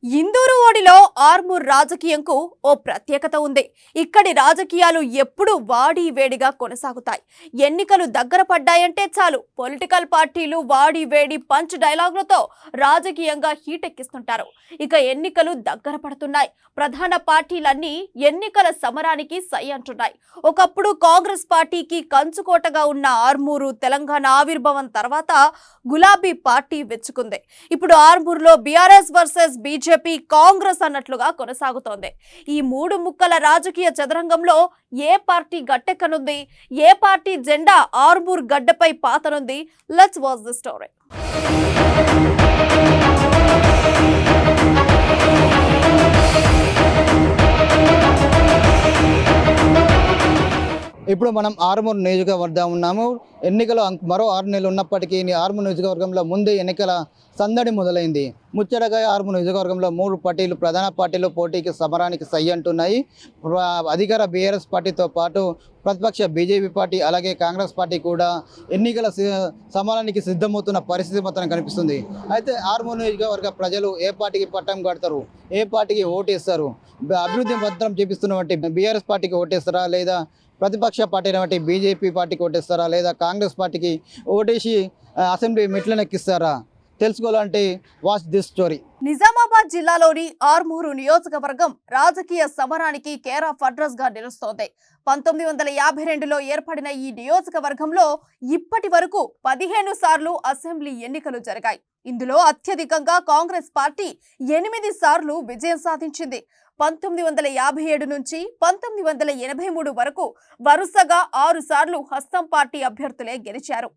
ఇందూరువాడిలో ఆర్మూర్ రాజకీయంకు ఓ ప్రత్యేకత ఉంది. ఇక్కడి రాజకీయాలు ఎప్పుడూ వాడి వేడిగా కొనసాగుతాయి. ఎన్నికలు దగ్గర పడ్డాయంటే చాలు పొలిటికల్ పార్టీలు వాడి వేడి పంచ్ డైలాగులతో రాజకీయంగా హీటెక్కిస్తుంటారు. ఇక ఎన్నికలు దగ్గర పడుతున్నాయి. ప్రధాన పార్టీలన్నీ ఎన్నికల సమరానికి సై అంటున్నాయి. ఒకప్పుడు కాంగ్రెస్ పార్టీకి కంచుకోటగా ఉన్న ఆర్మూరు తెలంగాణ ఆవిర్భావం తర్వాత గులాబీ పార్టీ వెచ్చుకుంది. ఇప్పుడు ఆర్మూర్లో బీఆర్ఎస్ వర్సెస్ బీజేపీ కాంగ్రెస్ అన్నట్లుగా కొనసాగుతోంది. ఈ మూడు ముక్కల రాజకీయ చదరంగంలో ఏ పార్టీ గట్టెక్కనుంది, ఏ పార్టీ జెండా ఆర్మూర్ గడ్డపై పాతనుంది? Let's watch the story. ఇప్పుడు మనం ఆర్మూర్ నియోజకవర్గం ఉన్నాము. ఎన్నికలు మరో 6 నెలలు ఉన్నప్పటికీ ఆర్మూర్ నియోజకవర్గంలో ముందే ఎన్నికల సందడి మొదలైంది. ముచ్చటగా ఆర్మూర్ నియోజకవర్గంలో 3 పార్టీలు ప్రధాన పార్టీలు పోటీకి సమరానికి సై అంటున్నాయి. అధికార బీఆర్ఎస్ పార్టీతో పాటు ప్రతిపక్ష బీజేపీ పార్టీ అలాగే కాంగ్రెస్ పార్టీ కూడా ఎన్నికల సమరానికి సిద్ధమవుతున్న పరిస్థితి మాత్రం కనిపిస్తుంది. అయితే ఆర్మూర్ నియోజకవర్గ ప్రజలు ఏ పార్టీకి పట్టం కడతారు, ఏ పార్టీకి ఓటేస్తారు, అభివృద్ధి పత్రం చేపిస్తున్నటువంటి బీఆర్ఎస్ పార్టీకి ఓటేస్తారా, లేదా ప్రతిపక్ష పార్టీ బట్టి బీజేపీ పార్టీకి ఓటేస్తారా, లేదా కాంగ్రెస్ పార్టీకి ఓటేసి అసెంబ్లీ మెట్లను ఎక్కిస్తారా? తెలుసుకోవాలంటే వాచ్ దిస్ స్టోరీ. నిజామాబాద్ జిల్లాలోని ఆర్మూరు నియోజకవర్గం రాజకీయ సమరానికి కేర్ ఆఫ్ అడ్రస్ గా నిలుస్తోంది. 1952లో ఏర్పడిన ఈ నియోజకవర్గంలో ఇప్పటి వరకు 15 సార్లు అసెంబ్లీ ఎన్నికలు జరిగాయి. ఇందులో అత్యధికంగా కాంగ్రెస్ పార్టీ 8 సార్లు విజయం సాధించింది. 1957 నుంచి 1983 వరకు వరుసగా 6 సార్లు హస్తం పార్టీ అభ్యర్థులే గెలిచారు.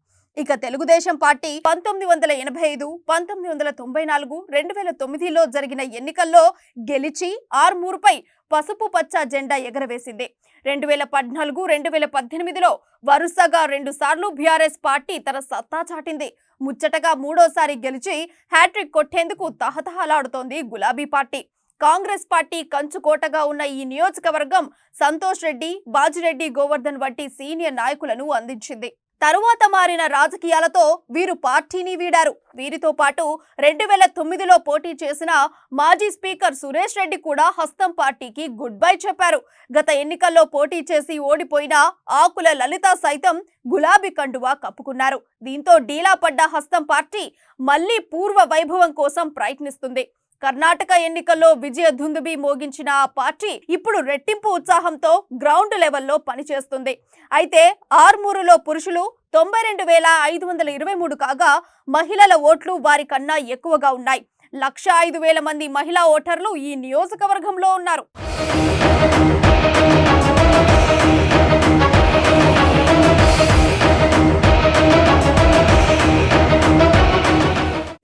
ఇక తెలుగుదేశం పార్టీ 1985, 1994, 2009లో జరిగిన ఎన్నికల్లో గెలిచి ఆర్మూరుపై పసుపు పచ్చ జెండా ఎగరవేసింది. 2014, 2018లో వరుసగా 2 సార్లు బీఆర్ఎస్ పార్టీ తన సత్తా చాటింది. ముచ్చటగా 3వ సారి గెలిచి హ్యాట్రిక్ కొట్టేందుకు తహతహలాడుతోంది గులాబీ పార్టీ. కాంగ్రెస్ పార్టీ కంచుకోటగా ఉన్న ఈ నియోజకవర్గం సంతోష్ రెడ్డి, బాజిరెడ్డి గోవర్ధన్ వంటి సీనియర్ నాయకులను అందించింది. తరువాత మారిన రాజకీయాలతో వీరు పార్టీని వీడారు. వీరితో పాటు 2009లో పోటీ చేసిన మాజీ స్పీకర్ సురేష్ రెడ్డి కూడా హస్తం పార్టీకి గుడ్ బై చెప్పారు. గత ఎన్నికల్లో పోటీ చేసి ఓడిపోయిన ఆకుల లలిత సైతం గులాబీ కండువా కప్పుకున్నారు. దీంతో డీలా పడ్డ హస్తం పార్టీ మళ్లీ పూర్వ వైభవం కోసం ప్రయత్నిస్తుంది. కర్ణాటక ఎన్నికల్లో విజయ దుందుబి మోగించిన ఆ పార్టీ ఇప్పుడు రెట్టింపు ఉత్సాహంతో గ్రౌండ్ లెవెల్లో పనిచేస్తుంది. అయితే ఆర్మూరులో పురుషులు 92,523 కాగా మహిళల ఓట్లు వారి కన్నా ఎక్కువగా ఉన్నాయి. 105,000 మంది మహిళా ఓటర్లు ఈ నియోజకవర్గంలో ఉన్నారు.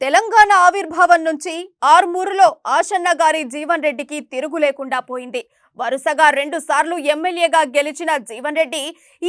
తెలంగాణ ఆవిర్భావం నుంచి ఆర్మూరులో ఆశన్న గారి జీవన్ రెడ్డికి తిరుగు లేకుండా పోయింది. వరుసగా 2 సార్లు ఎమ్మెల్యేగా గెలిచిన జీవన్ రెడ్డి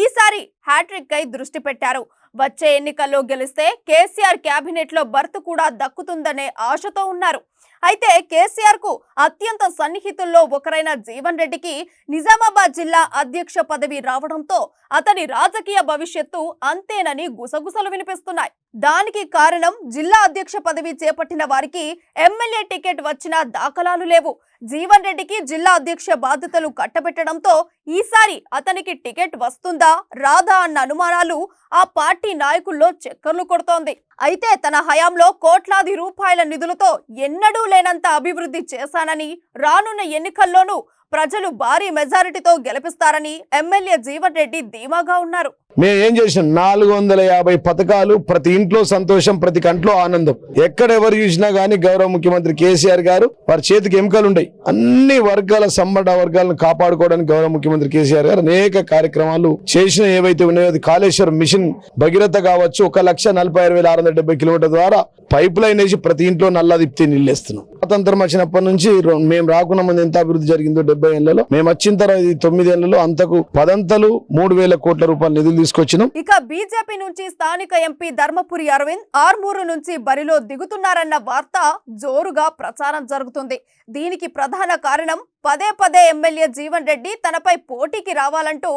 ఈసారి హ్యాట్రిక్ కై దృష్టి పెట్టారు. వచ్చే ఎన్నికల్లో గెలిస్తే కేసీఆర్ క్యాబినెట్ లో బర్త్ కూడా దక్కుతుందనే ఆశతో ఉన్నారు. అయితే కేసీఆర్ కు అత్యంత సన్నిహితుల్లో ఒకరైన జీవన్ రెడ్డికి నిజామాబాద్ జిల్లా అధ్యక్ష పదవి రావడంతో అతని రాజకీయ భవిష్యత్తు అంతేనని గుసగుసలు వినిపిస్తున్నాయి. దానికి కారణం జిల్లా అధ్యక్ష పదవి చేపట్టిన వారికి ఎమ్మెల్యే టికెట్ వచ్చిన దాఖలాలు లేవు. జీవన్ రెడ్డికి జిల్లా అధ్యక్ష బాధ్యతలు కట్టబెట్టడంతో ఈసారి అతనికి టికెట్ వస్తుందా రాదా అన్న అనుమానాలు ఆ పార్టీ నాయకుల్లో చక్కర్లు కొడుతోంది. అయితే తన హయాంలో కోట్లాది రూపాయల నిధులతో ఎన్నడూ లేనంత అభివృద్ధి చేశానని, రానున్న ఎన్నికల్లోనూ ప్రజలు భారీ మెజారిటీతో గెలిపిస్తారని ఎమ్మెల్యే జీవన్ రెడ్డి ధీమాగా ఉన్నారు. మేము ఏం చేసాం, 450 పథకాలు, ప్రతి ఇంట్లో సంతోషం, ప్రతి కంట్లో ఆనందం. ఎక్కడెవరు చూసినా గానీ గౌరవ ముఖ్యమంత్రి కేసీఆర్ గారు వారి చేతికి ఎముకలు ఉన్నాయి. అన్ని వర్గాల సంబంధ వర్గాలను కాపాడుకోవడానికి గౌరవ ముఖ్యమంత్రి కేసీఆర్ గారు అనేక కార్యక్రమాలు చేసిన ఏవైతే ఉన్నాయో, అది కాళేశ్వరం మిషన్ భగీరథ కావచ్చు, 1,46,670 కిలోమీటర్ల ద్వారా పైప్ లైన్ వేసి ప్రతి ఇంట్లో నల్లా తిప్పితే నీళ్ళేస్తున్నాం. స్వాతంత్రం వచ్చినప్పటి నుంచి మేము రాకున్న ముందు ఎంత అభివృద్ధి జరిగిందో 70 ఏళ్లలో, మేము వచ్చిన తర్వాత 9 ఏళ్లలో అంతకు 10 3,000 కోట్ల రూపాయల నిధులు తీసుకొచ్చినాం. ఇక బీజేపీ నుంచి స్థానిక ఎంపీ ధర్మపురి అరవింద్ ఆర్మూరు నుంచి బరిలో దిగుతున్నారన్న వార్త జోరుగా ప్రచారం జరుగుతుంది. దీనికి ప్రధాన కారణం పదే పదే ఎమ్మెల్యే జీవన్ రెడ్డి తనపై పోటీకి రావాలంటూ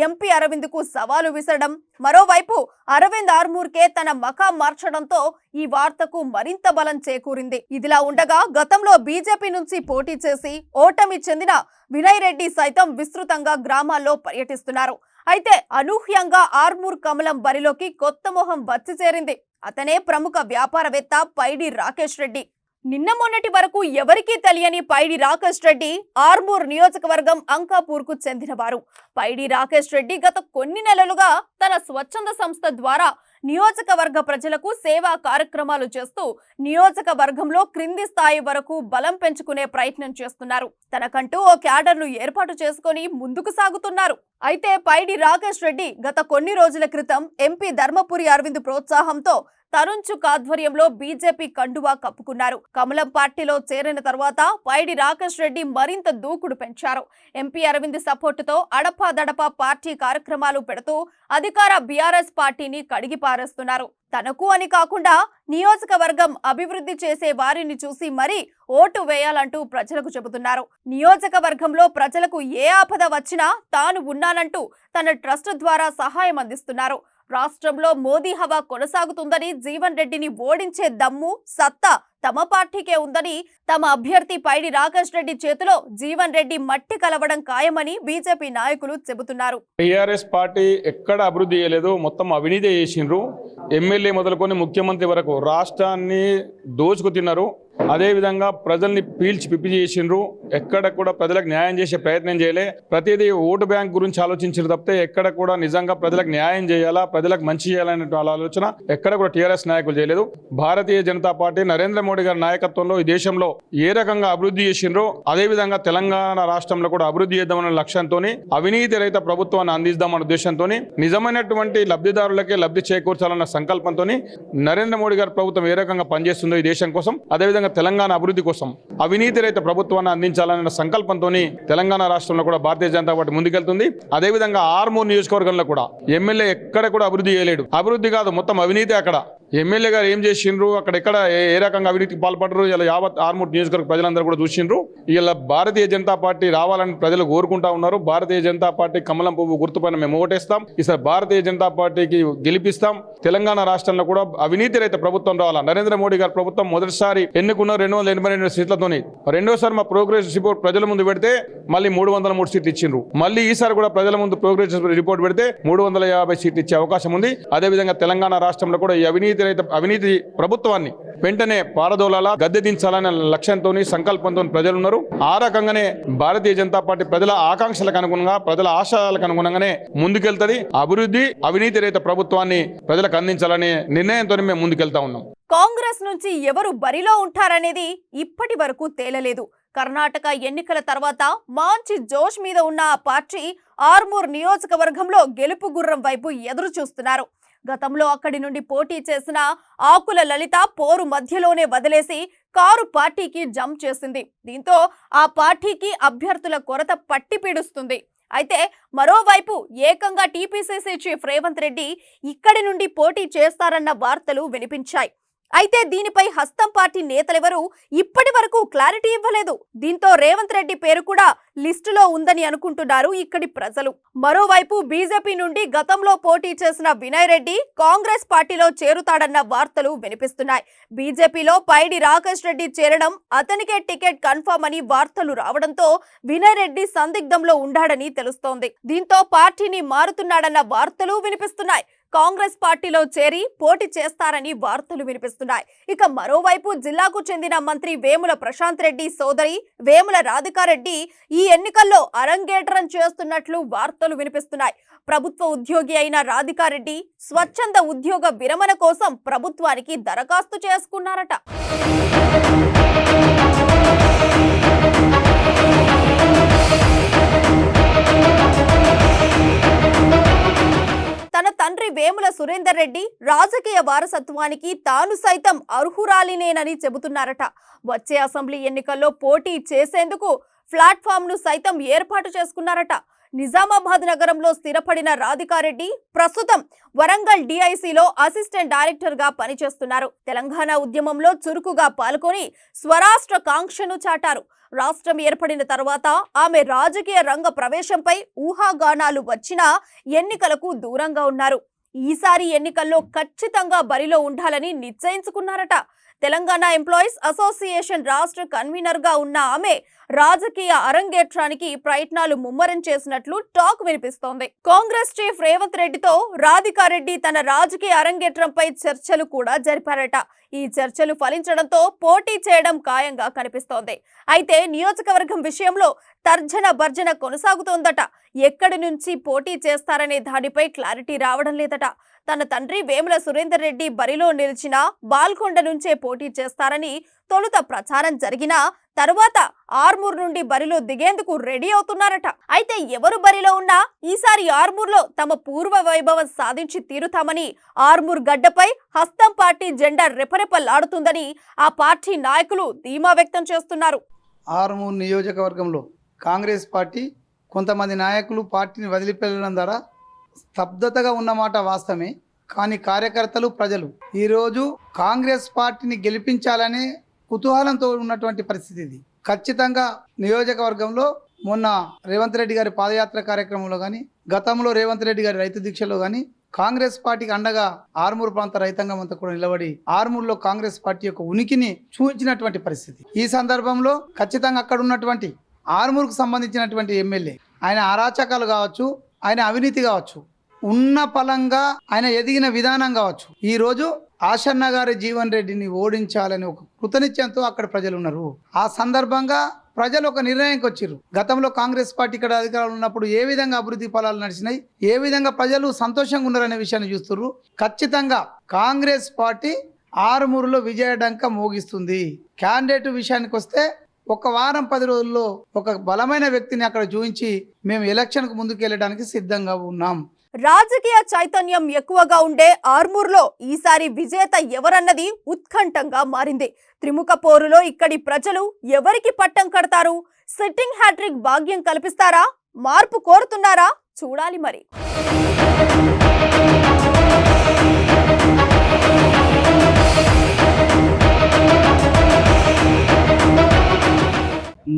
ఎంపీ అరవింద్కు సవాలు విసరడం, మరోవైపు అరవింద్ ఆర్మూర్కే తన మకాం మార్చడంతో ఈ వార్తకు మరింత బలం చేకూరింది. ఇదిలా ఉండగా గతంలో బీజేపీ నుంచి పోటీ చేసి ఓటమి చెందిన వినయ్ రెడ్డి సైతం విస్తృతంగా గ్రామాల్లో పర్యటిస్తున్నారు. అయితే అనూహ్యంగా ఆర్మూర్ కమలం బరిలోకి కొత్త మొహం వచ్చి చేరింది. అతనే ప్రముఖ వ్యాపారవేత్త పైడి రాకేష్ రెడ్డి. నిన్న మొన్నటి వరకు ఎవరికీ తెలియని పైడి రాకేష్ రెడ్డి ఆర్మూర్ నియోజకవర్గం అంకాపూర్కు చెందినవారు. పైడి రాకేష్ రెడ్డి గత కొన్ని నెలలుగా తన స్వచ్ఛంద సంస్థ ద్వారా నియోజకవర్గ ప్రజలకు సేవా కార్యక్రమాలు చేస్తూ నియోజకవర్గంలో క్రింది స్థాయి వరకు బలం పెంచుకునే ప్రయత్నం చేస్తున్నారు. తనకంటూ ఓ క్యాడర్ను ఏర్పాటు చేసుకుని ముందుకు సాగుతున్నారు. అయితే పైడి రాకేష్ రెడ్డి గత కొన్ని రోజుల క్రితం ఎంపీ ధర్మపురి అరవింద్ ప్రోత్సాహంతో తరుణ్ చుక్ ఆధ్వర్యంలో బీజేపీ కండువా కప్పుకున్నారు. కమలం పార్టీలో చేరిన తర్వాత పైడి రాకేష్ రెడ్డి మరింత దూకుడు పెంచారు. ఎంపీ అరవింద్ సపోర్టుతో అడపాదడపా పార్టీ కార్యక్రమాలు పెడుతూ అధికార బీఆర్ఎస్ పార్టీని కడిగి పారేస్తున్నారు. తనకు అని కాకుండా నియోజకవర్గం అభివృద్ధి చేసే వారిని చూసి మరీ ఓటు వేయాలంటూ ప్రజలకు చెబుతున్నారు. నియోజకవర్గంలో ప్రజలకు ఏ ఆపద వచ్చినా తాను ఉన్నానంటూ తన ట్రస్ట్ ద్వారా సహాయం అందిస్తున్నారు. రాష్ట్రంలో మోదీ హవా కొనసాగుతుందని, జీవన్ రెడ్డిని ఓడించే దమ్ము సత్తా తమ పార్టీకే ఉందని, తమ అభ్యర్థి పైడి రాకేష్ రెడ్డి చేతిలో జీవన్ రెడ్డి మట్టి కలవడం ఖాయమని బీజేపీ నాయకులు చెబుతున్నారు. టీఆర్ఎస్ పార్టీ ఎక్కడ అభివృద్ధి చేయలేదు, మొత్తం అవినీతి చేసిండ్రు. ఎమ్మెల్యే మొదలుకొని ముఖ్యమంత్రి వరకు రాష్ట్రాన్ని దోచుకు తిన్నారు. అదేవిధంగా ప్రజల్ని పీల్చి పిప్పి చేసిండ్రు. ఎక్కడ కూడా ప్రజలకు న్యాయం చేసే ప్రయత్నం చేయలే. ప్రతిదీ ఓటు బ్యాంక్ గురించి ఆలోచించారు తప్పితే ఎక్కడ కూడా నిజంగా ప్రజలకు న్యాయం చేయాలా, ప్రజలకు మంచి చేయాలనే ఆలోచన ఎక్కడ కూడా టీఆర్ఎస్ నాయకులు చేయలేదు. భారతీయ జనతా పార్టీ నరేంద్ర మోడీ గారి నాయకత్వంలో ఈ దేశంలో ఏ రకంగా అభివృద్ధి చేసిండ్రో అదేవిధంగా తెలంగాణ రాష్ట్రంలో కూడా అభివృద్ధి చేద్దామనే లక్ష్యంతో, అవినీతి రహిత ప్రభుత్వాన్ని అందిద్దామన్న ఉద్దేశంతో, నిజమైనటువంటి లబ్ధిదారులకే లబ్ధి చేకూర్చాలన్న సంకల్పంతో నరేంద్ర మోడీ గారి ప్రభుత్వం ఏ రకంగా పనిచేస్తుందో ఈ దేశం కోసం, అదేవిధంగా తెలంగాణ అభివృద్ధి కోసం అవినీతి రహిత ప్రభుత్వాన్ని అందించాలనే సంకల్పంతో తెలంగాణ రాష్ట్రంలో కూడా భారతీయ జనతా పార్టీ ముందుకెళ్తుంది. అదేవిధంగా ఆర్మూర్ నియోజకవర్గంలో కూడా ఎమ్మెల్యే ఎక్కడ కూడా అభివృద్ధి చేయలేడు. అభివృద్ధి కాదు, మొత్తం అవినీతి. అక్కడ ఎమ్మెల్యే గారు ఏం చేసిండ్రు, అక్కడెక్కడ ఏ రకంగా అవినీతికి పాల్పడరు, ఇలా యావత్ ఆర్మూర్ నియోజకవర్గ ప్రజలందరూ కూడా చూసిండ్రు. ఇలా భారతీయ జనతా పార్టీ రావాలని ప్రజలు కోరుకుంటా ఉన్నారు. భారతీయ జనతా పార్టీ కమలం పువ్వు గుర్తుపైన మేము ఓటేస్తాం. ఈసారి భారతీయ జనతా పార్టీకి గెలిపిస్తాం. తెలంగాణ రాష్ట్రంలో కూడా అవినీతి రహిత ప్రభుత్వం రావాలా. నరేంద్ర మోడీ గారి ప్రభుత్వం మొదటిసారి ఎన్నుకున్న 282 సీట్లతోని, రెండోసారి మా ప్రోగ్రెస్ రిపోర్ట్ ప్రజల ముందు పెడితే మళ్ళీ 303 సీట్లు ఇచ్చిండ్రు. మళ్ళీ ఈసారి కూడా ప్రజల ముందు ప్రోగ్రెస్ రిపోర్ట్ పెడితే 350 సీట్లు ఇచ్చే అవకాశం ఉంది. అదేవిధంగా తెలంగాణ రాష్ట్రంలో కూడా ఈ అవినీతి ప్రభుత్వాన్ని వెంటనే పారదోలాలా, గద్దె దించాలనే లక్ష్యంతో, సంకల్పంతో ప్రజలు ఉన్నారు. ఆ రకంగానే భారతీయ జనతా పార్టీ ప్రజల ఆకాంక్షలకు అనుగుణంగా, ప్రజల ఆశయాలకు అనుగుణంగానే ముందుకెళ్తుంది. అభివృద్ధి, అవినీతి రహిత ప్రభుత్వాన్ని ప్రజలకు అందించాలనే నిర్ణయంతో మేము ముందుకెళ్తా ఉన్నాం. కాంగ్రెస్ నుంచి ఎవరు బరిలో ఉంటారనేది ఇప్పటి వరకు తేలలేదు. కర్ణాటక ఎన్నికల తర్వాత మంచి జోష్ మీద ఉన్న ఆ పార్టీ ఆర్మూర్ నియోజకవర్గంలో గెలుపు గుర్రం వైపు ఎదురు చూస్తున్నారు. గతంలో అక్కడి నుండి పోటీ చేసిన ఆకుల లలిత పోరు మధ్యలోనే వదిలేసి కారు పార్టీకి జంప్ చేసింది. దీంతో ఆ పార్టీకి అభ్యర్థుల కొరత పట్టి పీడుస్తుంది. అయితే మరోవైపు ఏకంగా టీపీసీసీ చీఫ్ రేవంత్ రెడ్డి ఇక్కడి నుండి పోటీ చేస్తారన్న వార్తలు వినిపించాయి. అయితే దీనిపై హస్తం పార్టీ నేతలెవరూ ఇప్పటి వరకు క్లారిటీ ఇవ్వలేదు. దీంతో రేవంత్ రెడ్డి పేరు కూడా లిస్టులో ఉందని అనుకుంటున్నారు ఇక్కడి ప్రజలు. మరోవైపు బీజేపీ నుండి గతంలో పోటీ చేసిన వినయ్ రెడ్డి కాంగ్రెస్ పార్టీలో చేరుతాడన్న వార్తలు వినిపిస్తున్నాయి. బీజేపీలో పైడి రాకేష్ రెడ్డి చేరడం, అతనికే టికెట్ కన్ఫర్మ్ అని వార్తలు రావడంతో వినయ్ రెడ్డి సందిగ్ధంలో ఉండాడని తెలుస్తోంది. దీంతో పార్టీని మారుతున్నాడన్న వార్తలు వినిపిస్తున్నాయి. కాంగ్రెస్ పార్టీలో చేరి పోటీ చేస్తారని వార్తలు వినిపిస్తున్నాయి. ఇక మరోవైపు జిల్లాకు చెందిన మంత్రి వేముల ప్రశాంత్ రెడ్డి సోదరి వేముల రాధికారెడ్డి ఈ ఎన్నికల్లో అరంగేట్రం చేస్తున్నట్లు వార్తలు వినిపిస్తున్నాయి. ప్రభుత్వ ఉద్యోగి అయిన రాధికారెడ్డి స్వచ్ఛంద ఉద్యోగ విరమణ కోసం ప్రభుత్వానికి దరఖాస్తు చేసుకున్నారట. తన తండ్రి వేముల సురేందర్ రెడ్డి రాజకీయ వారసత్వానికి తాను సైతం అర్హురాలినేనని చెబుతున్నారట. వచ్చే అసెంబ్లీ ఎన్నికల్లో పోటీ చేసేందుకు ప్లాట్ఫామ్ ను సైతం ఏర్పాటు చేసుకున్నారట. నిజామాబాద్ నగరంలో స్థిరపడిన రాధికారెడ్డి ప్రస్తుతం వరంగల్ డిఐసిలో అసిస్టెంట్ డైరెక్టర్ గా పనిచేస్తున్నారు. తెలంగాణ ఉద్యమంలో చురుకుగా పాల్గొని స్వరాష్ట్ర కాంక్షను చాటారు. రాష్ట్రం ఏర్పడిన తర్వాత ఆమె రాజకీయ రంగ ప్రవేశంపై ఊహాగానాలు వచ్చినా ఎన్నికలకు దూరంగా ఉన్నారు. ఈసారి ఎన్నికల్లో ఖచ్చితంగా బరిలో ఉండాలని నిశ్చయించుకున్నారట. తెలంగాణ ఎంప్లాయీస్ అసోసియేషన్ రాష్ట్ర కన్వీనర్ గా ఉన్న ఆమె రాజకీయ అరంగేట్రానికి ప్రయత్నాలు ముమ్మరం చేసినట్లు టాక్ వినిపిస్తోంది. కాంగ్రెస్ చీఫ్ రేవంత్ రెడ్డితో రాధికారెడ్డి తన రాజకీయ అరంగేట్రంపై చర్చలు కూడా జరిపారట. ఈ చర్చలు ఫలించడంతో పోటీ చేయడం ఖాయంగా కనిపిస్తోంది. అయితే నియోజకవర్గం విషయంలో తర్జన భర్జన కొనసాగుతోందట. ఎక్కడి నుంచి పోటీ చేస్తారనే దానిపై క్లారిటీ రావడం లేదట. తన తండ్రి వేముల సురేందర్ రెడ్డి బరిలో నిలిచిన బాల్కొండ నుంచే పోటీ చేస్తారని తొలుత ప్రచారం జరిగినా తరువాత ఆర్మూర్ నుండి బరిలో దిగేందుకు రెడీ అవుతున్నారట. అయితే ఎవరు బరిలో ఉన్నా ఈసారి ఆర్మూర్లో తమ పూర్వ వైభవం సాధించి తీరుతామని, ఆర్మూర్ గడ్డపై హస్తం పార్టీ జెండా రెపరెపలాడుతుందని ఆ పార్టీ నాయకులు ధీమా వ్యక్తం చేస్తున్నారు. ఆర్మూర్ నియోజకవర్గంలో కాంగ్రెస్ పార్టీ కొంతమంది నాయకులు పార్టీని వదిలిపెళ్ళడం ద్వారా స్తబ్దతగా ఉన్నమాట వాస్తవమే. కానీ కార్యకర్తలు, ప్రజలు ఈరోజు కాంగ్రెస్ పార్టీని గెలిపించాలనే కుతూహలంతో ఉన్నటువంటి పరిస్థితి ఇది. ఖచ్చితంగా నియోజకవర్గంలో మొన్న రేవంత్ రెడ్డి గారి పాదయాత్ర కార్యక్రమంలో కానీ, గతంలో రేవంత్ రెడ్డి గారి రైతు దీక్షలో కానీ కాంగ్రెస్ పార్టీకి అండగా ఆర్మూర్ ప్రాంత రైతాంగం అంతా కూడా నిలబడి ఆర్మూర్లో కాంగ్రెస్ పార్టీ యొక్క ఉనికిని చూపించినటువంటి పరిస్థితి. ఈ సందర్భంలో ఖచ్చితంగా అక్కడ ఉన్నటువంటి ఆర్మూర్కు సంబంధించినటువంటి ఎమ్మెల్యే ఆయన అరాచకాలు కావచ్చు, ఆయన అవినీతి కావచ్చు, ఉన్న పలంగా ఆయన ఎదిగిన విధానం కావచ్చు, ఈరోజు ఆశన్న గారి జీవన్ రెడ్డిని ఓడించాలని ఒక కృతనిశ్చయంతో అక్కడ ప్రజలు ఉన్నారు. ఆ సందర్భంగా ప్రజలు ఒక నిర్ణయంకి వచ్చారు. గతంలో కాంగ్రెస్ పార్టీ ఇక్కడ అధికారంలో ఉన్నప్పుడు ఏ విధంగా అభివృద్ధి ఫలాలు నడిచినాయి, ఏ విధంగా ప్రజలు సంతోషంగా ఉన్నారనే విషయాన్ని చూస్తున్నారు. ఖచ్చితంగా కాంగ్రెస్ పార్టీ ఆరుమూరులో విజయడంక మోగిస్తుంది. క్యాండిడేట్ విషయానికి వస్తే ఒక వారం 10 రోజుల్లో ఒక బలమైన వ్యక్తిని అక్కడ చూపించి మేము ఎలక్షన్కు ముందుకు వెళ్ళడానికి సిద్ధంగా ఉన్నాం. రాజకీయ చైతన్యం ఎక్కువగా ఉండే ఆర్మూర్లో ఈసారి విజేత ఎవరన్నది ఉత్కంఠంగా మారింది. త్రిముఖ పోరులో ఇక్కడి ప్రజలు ఎవరికి పట్టం కడతారు? సిట్టింగ్ హ్యాట్రిక్ భాగ్యం కల్పిస్తారా? మార్పు కోరుతున్నారా? చూడాలి మరి.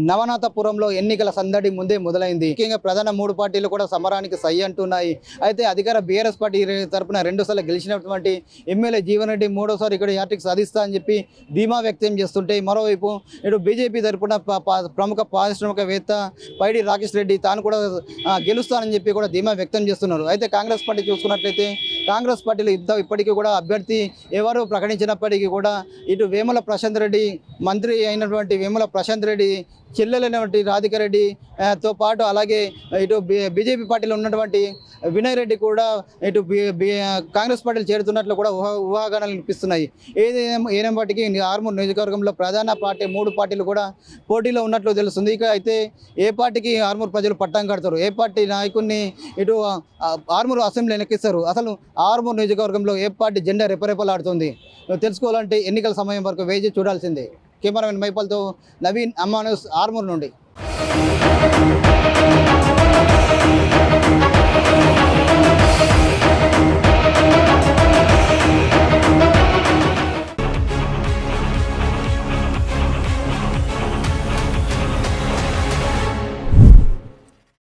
నవనాథపురంలో ఎన్నికల సందడి ముందే మొదలైంది. ముఖ్యంగా ప్రధాన 3 పార్టీలు కూడా సమరానికి సై అంటున్నాయి. అయితే అధికార బీఆర్ఎస్ పార్టీ తరపున 2 సార్లు గెలిచినటువంటి ఎమ్మెల్యే జీవన్ రెడ్డి 3వసారి ఇక్కడ హ్యాట్రిక్ సాధిస్తా అని చెప్పి ధీమా వ్యక్తం చేస్తుంటే, మరోవైపు ఇటు బీజేపీ తరపున ప్రముఖ పారిశ్రామికవేత్త పైడి రాకేష్ రెడ్డి తాను కూడా గెలుస్తానని చెప్పి కూడా ధీమా వ్యక్తం చేస్తున్నారు. అయితే కాంగ్రెస్ పార్టీ చూసుకున్నట్లయితే కాంగ్రెస్ పార్టీలో ఇప్పటికీ కూడా అభ్యర్థి ఎవరు ప్రకటించినప్పటికీ కూడా ఇటు వేముల ప్రశాంత్ రెడ్డి, మంత్రి అయినటువంటి వేముల ప్రశాంత్ రెడ్డి చెల్లెలైనటువంటి రాధికారెడ్డితో పాటు అలాగే ఇటు బీజేపీ పార్టీలో ఉన్నటువంటి వినయ్ రెడ్డి కూడా ఇటు కాంగ్రెస్ పార్టీలు చేరుతున్నట్లు కూడా ఊహాగానాలు వినిపిస్తున్నాయి. ఏదేమైనప్పటికీ ఆర్మూర్ నియోజకవర్గంలో ప్రధాన పార్టీ 3 పార్టీలు కూడా పోటీలో ఉన్నట్లు తెలుస్తుంది. ఇక అయితే ఏ పార్టీకి ఆర్మూర్ ప్రజలు పట్టం కడతారు, ఏ పార్టీ నాయకుడిని ఇటు ఆర్మూర్ అసెంబ్లీ ఎన్నికిస్తారు, అసలు ఆర్మూర్ నియోజకవర్గంలో ఏ పార్టీ జెండా రెపరెపలాడుతుంది తెలుసుకోవాలంటే ఎన్నికల సమయం వరకు వేచి చూడాల్సిందే. కెమెరామెన్ మైపల్తో నవీన్, అమ్మా న్యూస్, ఆర్మూర్ నుండి.